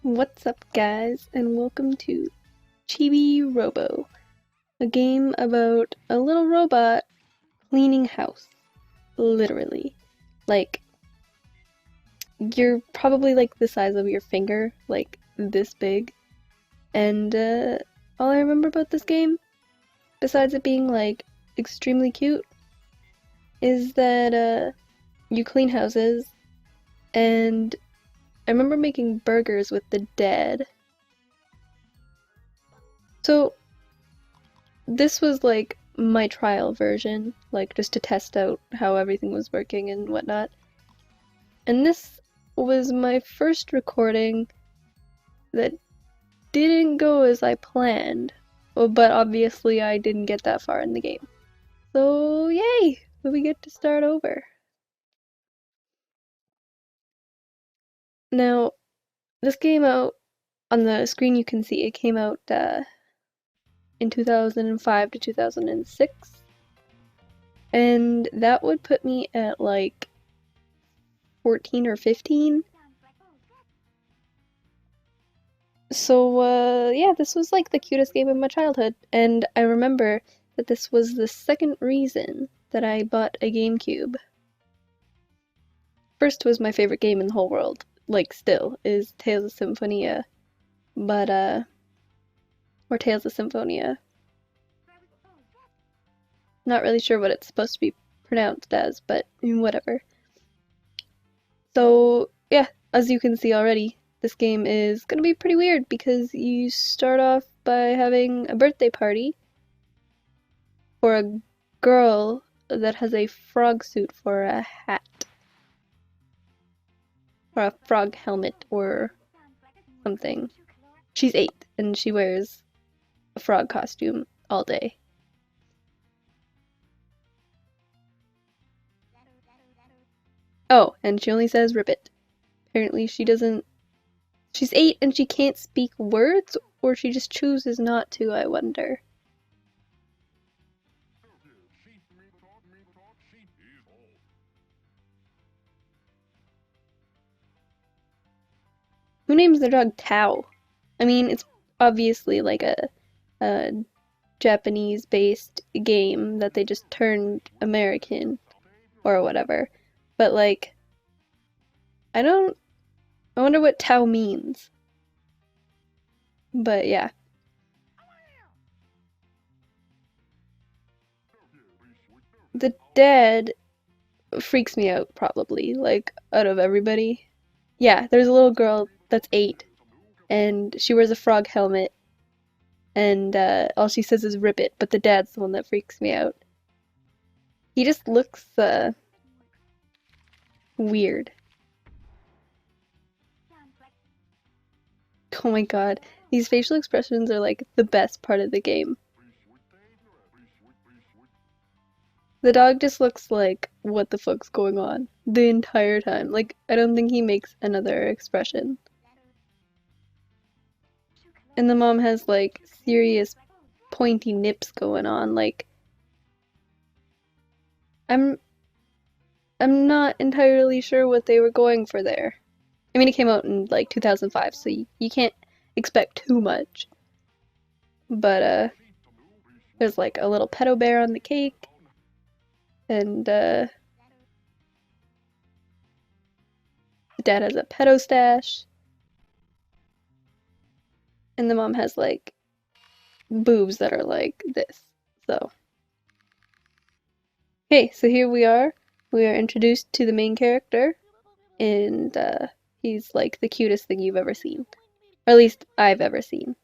What's up, guys, and welcome to Chibi-Robo, a game about a little robot cleaning house. Literally. Like, you're probably like the size of your finger, like this big. And all I remember about this game, besides it being like extremely cute, is that you clean houses, and I remember making burgers with the dad. So this was like my trial version, like just to test out how everything was working and whatnot. And this was my first recording that didn't go as I planned, but obviously I didn't get that far in the game. So yay! We get to start over. Now, this came out, on the screen you can see it came out in 2005 to 2006. And that would put me at like 14 or 15. So, yeah, this was like the cutest game of my childhood, and I remember that this was the second reason that I bought a GameCube. First was my favorite game in the whole world, like still, is Tales of Symphonia, or Tales of Symphonia. Not really sure what it's supposed to be pronounced as, but whatever. So, yeah, as you can see already, this game is gonna be pretty weird because you start off by having a birthday party for a girl that has a frog suit for a hat. Or a frog helmet or something. She's 8 and she wears a frog costume all day. Oh, and she only says Ribbit. Apparently she doesn't... She's 8 and she can't speak words, or she just chooses not to, I wonder. Who names their dog Tao? I mean, it's obviously like a Japanese-based game that they just turned American or whatever. But like, I wonder what Tao means. But yeah. The dad freaks me out probably, like out of everybody. Yeah, there's a little girl that's 8 and she wears a frog helmet and all she says is Ribbit, but the dad's the one that freaks me out. He just looks weird. Oh my god, these facial expressions are like the best part of the game. The dog just looks like, what the fuck's going on the entire time. Like, I don't think he makes another expression. And the mom has like serious pointy nips going on. Like, I'm not entirely sure what they were going for there. I mean, it came out in like 2005, so you can't expect too much. But there's like a little pedo bear on the cake, and dad has a pedo stash, and the mom has like boobs that are like this. So, okay, so here we are. We are introduced to the main character, and he's like the cutest thing you've ever seen. Or at least I've ever seen.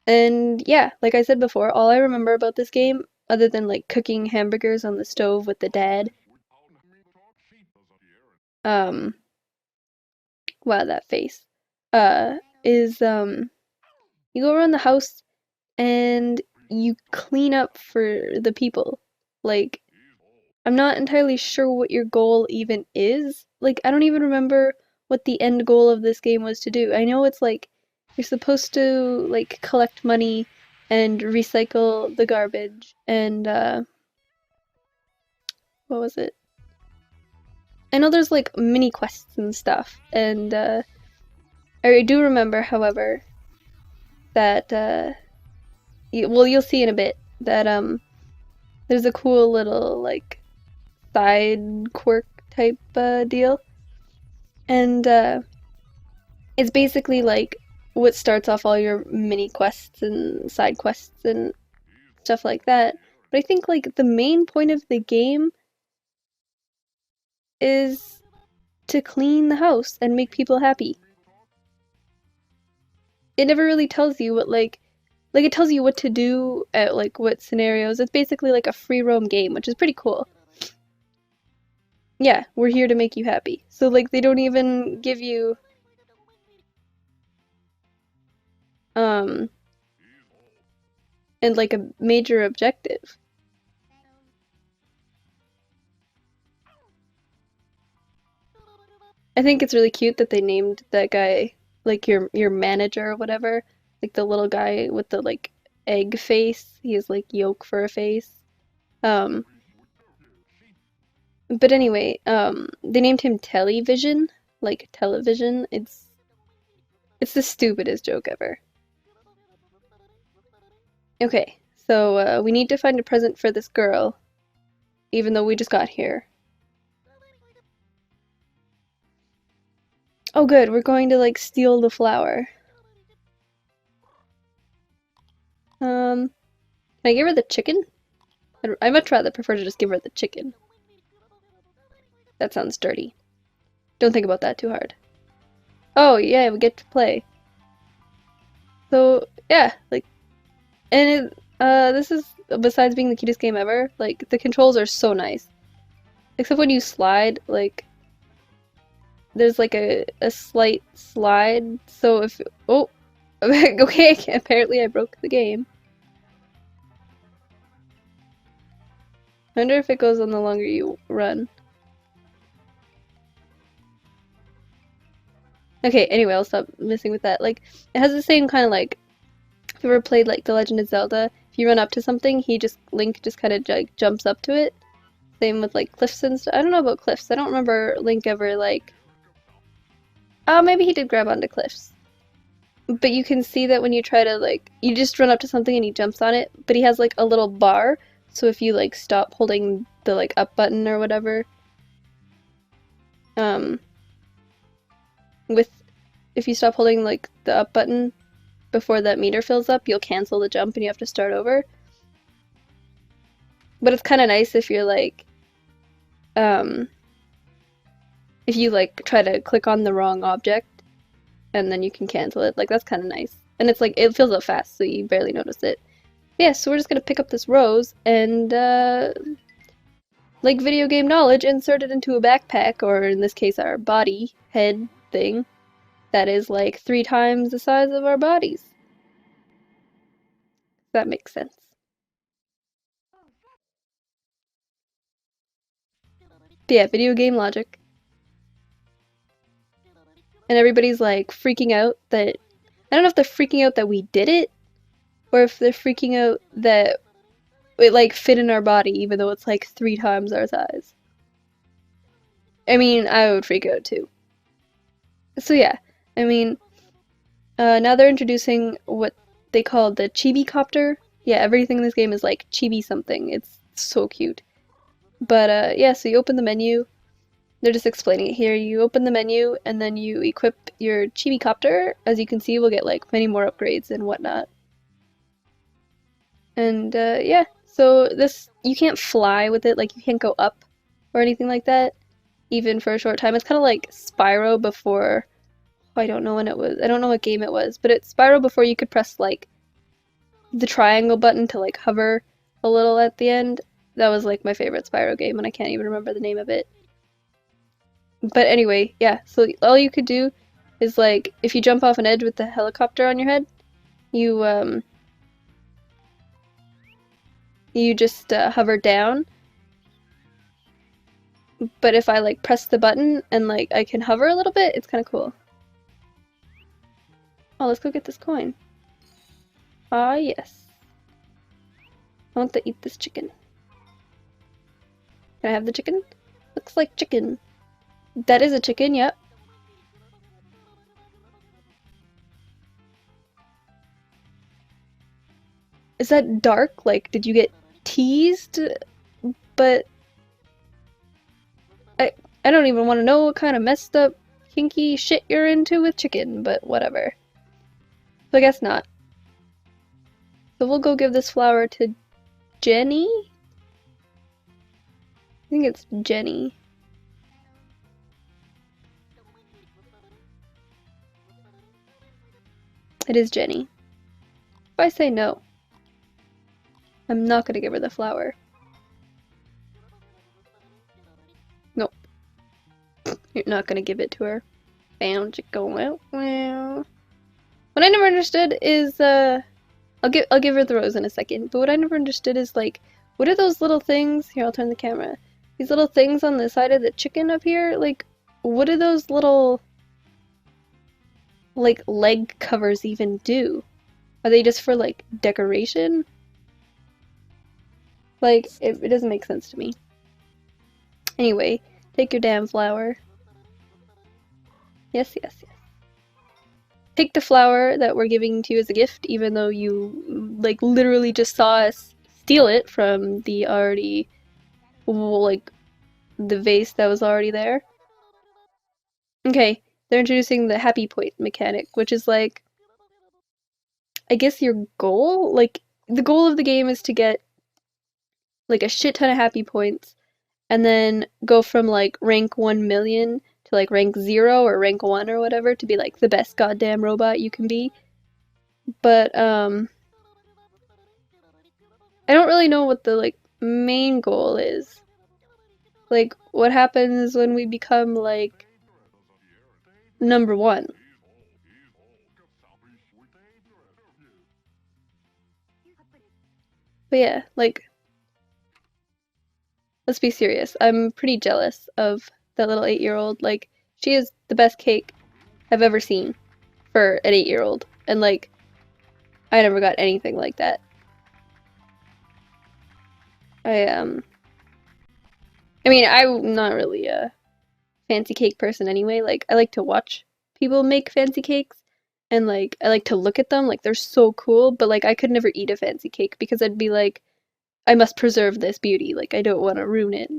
And yeah, like I said before, all I remember about this game, other than like cooking hamburgers on the stove with the dad, wow, that face, is you go around the house and you clean up for the people. Like, I'm not entirely sure what your goal even is. Like, I don't even remember what the end goal of this game was to do. I know it's like, you're supposed to, like, collect money and recycle the garbage and, what was it? I know there's, like, mini quests and stuff, and, I do remember, however, that you'll see in a bit that there's a cool little like side quirk type deal, and it's basically like what starts off all your mini quests and side quests and stuff like that. But I think like the main point of the game is to clean the house and make people happy. It never really tells you what like it tells you what to do at like what scenarios. It's basically like a free roam game, which is pretty cool. Yeah, we're here to make you happy. So like they don't even give you um and like a major objective. I think it's really cute that they named that guy like your manager or whatever, like the little guy with the like egg face. He has like yolk for a face. Um, but anyway, they named him Television, like television. It's the stupidest joke ever. Okay, so we need to find a present for this girl, even though we just got here. Oh, good, we're going to like steal the flower. Can I give her the chicken? I'd much rather prefer to just give her the chicken. That sounds dirty. Don't think about that too hard. Oh, yeah, we get to play. So, yeah, like, and this is, besides being the cutest game ever, like, the controls are so nice. Except when you slide, like, there's like a slight slide, so if, oh, okay, apparently I broke the game. I wonder if it goes on the longer you run. Okay, anyway, I'll stop messing with that. Like, it has the same kind of like, if you ever played like The Legend of Zelda, if you run up to something, Link just kind of like jumps up to it. Same with like cliffs and stuff. I don't know about cliffs. I don't remember Link ever like, oh, maybe he did grab onto cliffs. But you can see that when you try to like, you just run up to something and he jumps on it, but he has like a little bar, so if you like stop holding the like up button or whatever, um, with, if you stop holding like the up button before that meter fills up, you'll cancel the jump and you have to start over. But it's kind of nice if you're like, um, if you like try to click on the wrong object and then you can cancel it. Like that's kind of nice. And it's like it fills up fast, so you barely notice it. Yeah, so we're just gonna pick up this rose and like video game knowledge, insert it into a backpack, or in this case our body head thing that is like 3 times the size of our bodies. That makes sense. But yeah, video game logic. And everybody's like freaking out that I don't know if they're freaking out that we did it or if they're freaking out that it like fit in our body even though it's like 3 times our size. I mean, I would freak out too. So yeah, I mean, now they're introducing what they call the Chibi-Copter. Yeah, everything in this game is like chibi something. It's so cute. But yeah, so you open the menu. They're just explaining it here. You open the menu and then you equip your Chibi-Copter. As you can see, we'll get like many more upgrades and whatnot. And yeah, so this, you can't fly with it, like you can't go up or anything like that, even for a short time. It's kind of like Spyro before, oh, I don't know when it was, I don't know what game it was, but it's Spyro before you could press like the triangle button to like hover a little at the end. That was like my favorite Spyro game and I can't even remember the name of it. But anyway, yeah, so all you could do is like, if you jump off an edge with the helicopter on your head, you just hover down. But if I like press the button and like I can hover a little bit, it's kind of cool. Oh, let's go get this coin. Ah, yes. I want to eat this chicken. Can I have the chicken? Looks like chicken. That is a chicken, yep. is that dark? Like, did you get teased? But I don't even want to know what kind of messed up, kinky shit you're into with chicken, but whatever. So I guess not. So we'll go give this flower to Jenny? I think it's Jenny. It is Jenny. If I say no, I'm not gonna give her the flower. Nope. You're not gonna give it to her. Found you go out. Well, what I never understood is I'll give her the rose in a second. But what I never understood is like, what are those little things? Here, I'll turn the camera. These little things on the side of the chicken up here. Like, what do those little like leg covers even do? Are they just for like decoration? Like, it doesn't make sense to me. Anyway, take your damn flower. Yes, yes, yes. Take the flower that we're giving to you as a gift, even though you, like, literally just saw us steal it from the already, like, the vase that was already there. Okay, they're introducing the happy point mechanic, which is, like, I guess your goal? Like, the goal of the game is to get, like, a shit ton of happy points, and then go from, like, rank 1,000,000 to, like, rank 0 or rank 1 or whatever to be, like, the best goddamn robot you can be. But, I don't really know what the, like, main goal is. Like, what happens when we become, like, number 1? But yeah, like, let's be serious. I'm pretty jealous of that little 8-year-old. Like, she is the best cake I've ever seen for an 8-year-old. And, like, I never got anything like that. I mean, I'm not really a fancy cake person anyway. Like, I like to watch people make fancy cakes, and, like, I like to look at them. Like, they're so cool, but, like, I could never eat a fancy cake because I'd be like, I must preserve this beauty. Like, I don't want to ruin it.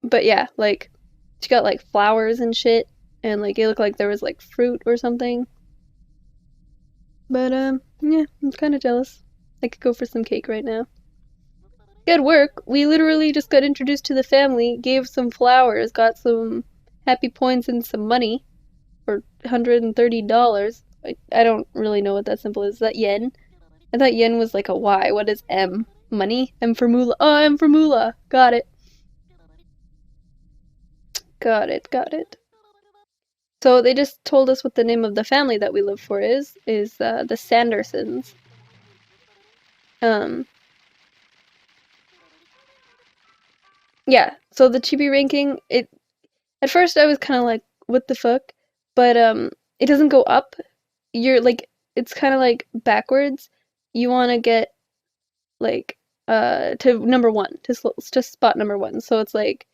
But yeah, like, she got, like, flowers and shit, and, like, it looked like there was, like, fruit or something. But, yeah, I'm kind of jealous. I could go for some cake right now. Good work. We literally just got introduced to the family, gave some flowers, got some happy points and some money for $130. I don't really know what that symbol is. Is that yen? I thought yen was like a Y. What is M? Money? M for moolah. Oh, M for moolah. Got it. Got it, got it. So they just told us what the name of the family that we live for is the Sandersons. Yeah, so the chibi ranking, at first I was kind of like, what the fuck? But it doesn't go up. You're like, it's kind of like backwards. You want to get like to number 1, to spot number 1. So it's like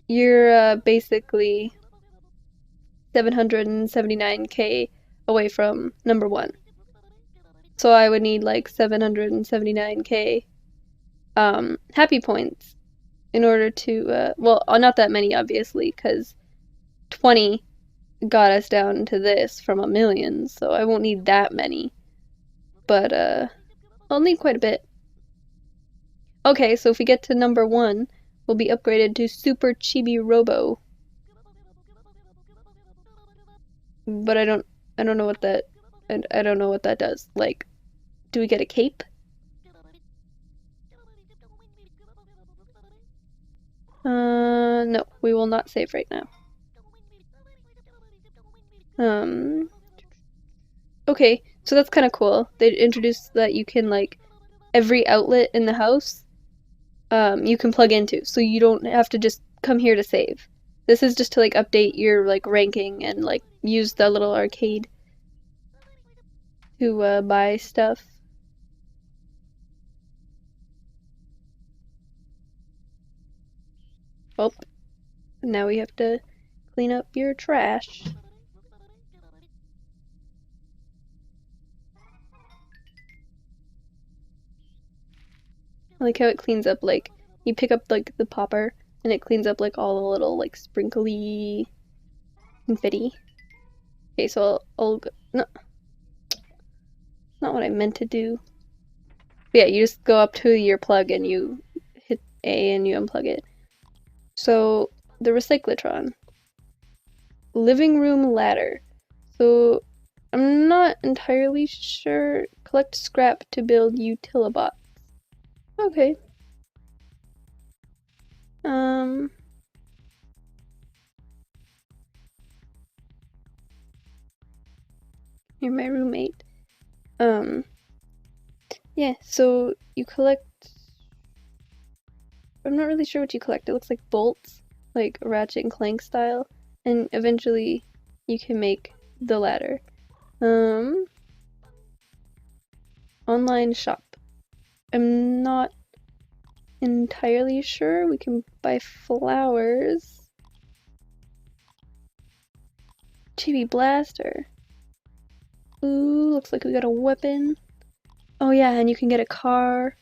you're basically 779k away from number 1. So I would need like 779k happy points in order to well, not that many obviously, because 20 got us down to this from 1,000,000, so I won't need that many. But I'll need quite a bit. Okay, so if we get to number 1, we'll be upgraded to Super Chibi-Robo. But I don't know what that I don't know what that does. Like, do we get a cape? No, we will not save right now. Okay, so that's kind of cool. They introduced that you can, like, every outlet in the house, you can plug into, so you don't have to just come here to save. This is just to, like, update your, like, ranking and, like, use the little arcade to, buy stuff. Oh, now we have to clean up your trash. I like how it cleans up, like, you pick up, like, the popper, and it cleans up, like, all the little, like, sprinkly confetti. Okay, so I'll go, no, not what I meant to do. But yeah, you just go up to your plug and you hit A and you unplug it. So, the recyclotron. Living room ladder. So, I'm not entirely sure. Collect scrap to build utilibots. Okay. You're my roommate. Yeah, so you collect. I'm not really sure what you collect. It looks like bolts, like Ratchet and Clank style, and eventually you can make the ladder. Online shop. I'm not entirely sure. We can buy flowers. Chibi blaster. Ooh, looks like we got a weapon. Oh yeah, and you can get a car.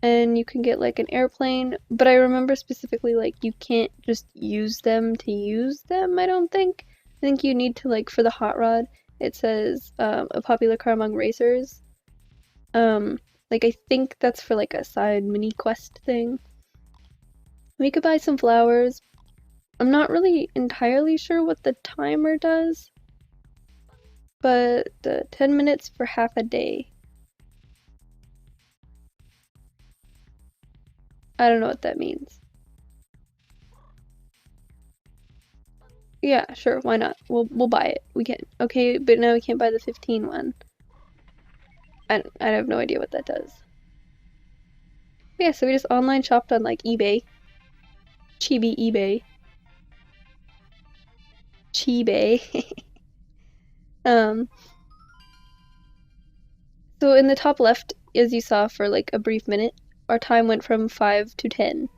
And you can get like an airplane, but I remember specifically like you can't just use them to use them, I don't think. I think you need to, like, for the hot rod, it says a popular car among racers. Like I think that's for like a side mini quest thing. We could buy some flowers. I'm not really entirely sure what the timer does, but 10 minutes for half a day. I don't know what that means. Yeah, sure, why not? We'll buy it. We can. Okay, but now we can't buy the 15 one. I have no idea what that does. Yeah, so we just online shopped on like eBay. Chibi eBay. Chibi. So in the top left, as you saw for like a brief minute, our time went from 5 to 10.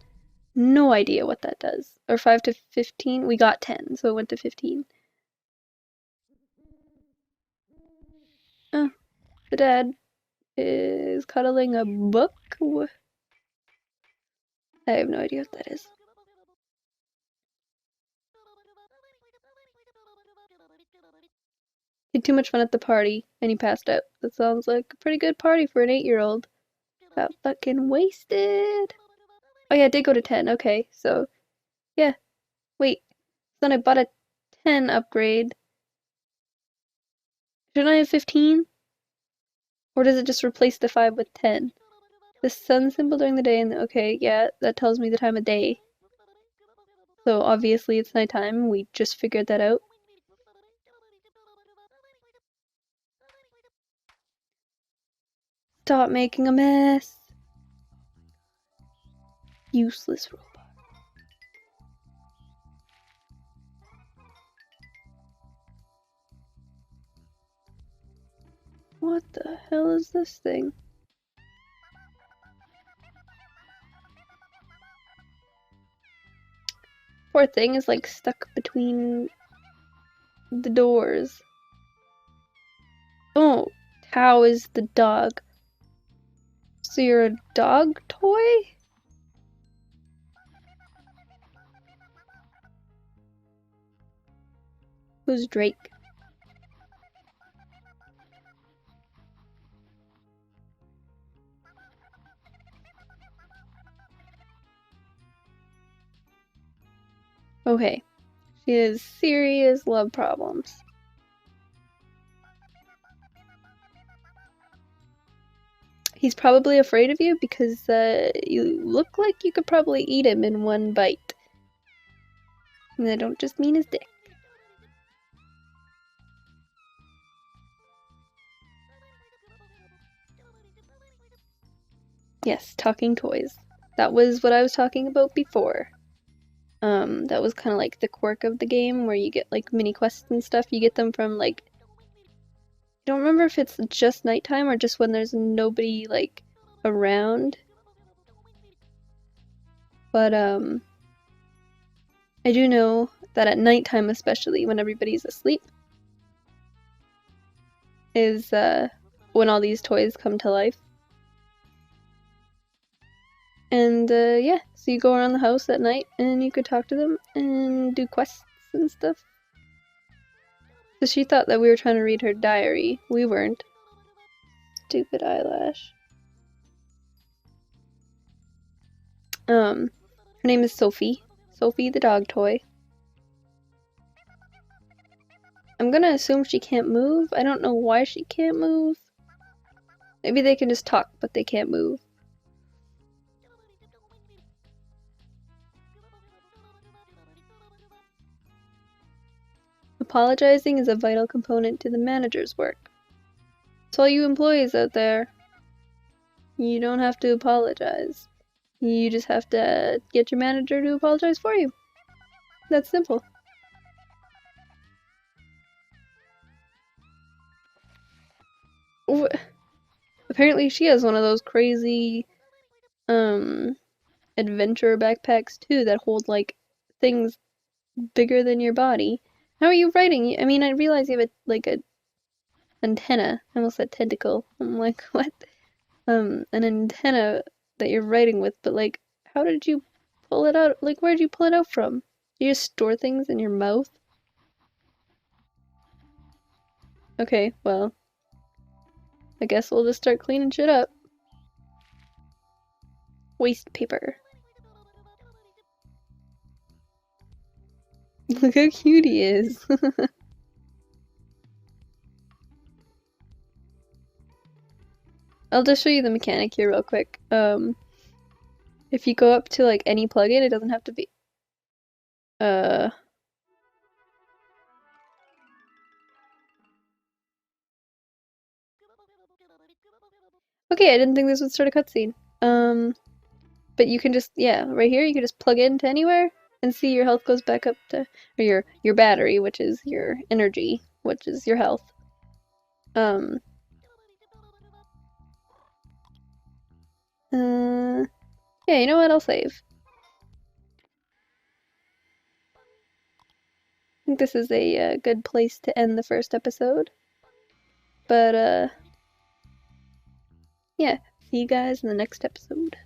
No idea what that does. Or 5 to 15? We got 10, so it went to 15. Oh, the dad is cuddling a book? I have no idea what that is. He had too much fun at the party, and he passed out. That sounds like a pretty good party for an 8-year-old. Got fucking wasted. Oh yeah, it did go to 10, okay, so, yeah. Wait, then I bought a 10 upgrade. Shouldn't I have 15? Or does it just replace the 5 with 10? The sun symbol during the day, and okay, yeah, that tells me the time of day. So obviously it's nighttime, we just figured that out. Stop making a mess. Useless robot. What the hell is this thing? Poor thing is like stuck between the doors. Oh, Tao is the dog. So you're a dog toy? Who's Drake? Okay. She has serious love problems. He's probably afraid of you because you look like you could probably eat him in one bite. And I don't just mean his dick. Yes, talking toys. That was what I was talking about before. That was kind of like the quirk of the game where you get like mini quests and stuff. You get them from like, I don't remember if it's just nighttime or just when there's nobody like around. But I do know that at nighttime, especially when everybody's asleep, is when all these toys come to life. And yeah, so you go around the house at night and you could talk to them and do quests and stuff. So she thought that we were trying to read her diary. We weren't. Stupid eyelash. Her name is Sophie. Sophie the dog toy. I'm gonna assume she can't move. I don't know why she can't move. Maybe they can just talk, but they can't move. Apologizing is a vital component to the manager's work. So all you employees out there, you don't have to apologize. You just have to get your manager to apologize for you. That's simple. Apparently she has one of those crazy, adventure backpacks too that hold, like, things bigger than your body. How are you writing? I mean, I realize you have a antenna. I almost said tentacle. I'm like, what? An antenna that you're writing with, but like, how did you pull it out? Like, where did you pull it out from? Do you just store things in your mouth? Okay, well, I guess we'll just start cleaning shit up. Waste paper. Look how cute he is. I'll just show you the mechanic here real quick. If you go up to like any plugin, it doesn't have to be. Okay, I didn't think this would start a cutscene. But you can just, yeah, right here, you can just plug into anywhere and see your health goes back up to, or your battery, which is your energy, which is your health. Yeah, you know what? I'll save. I think this is a good place to end the first episode. But, yeah, see you guys in the next episode.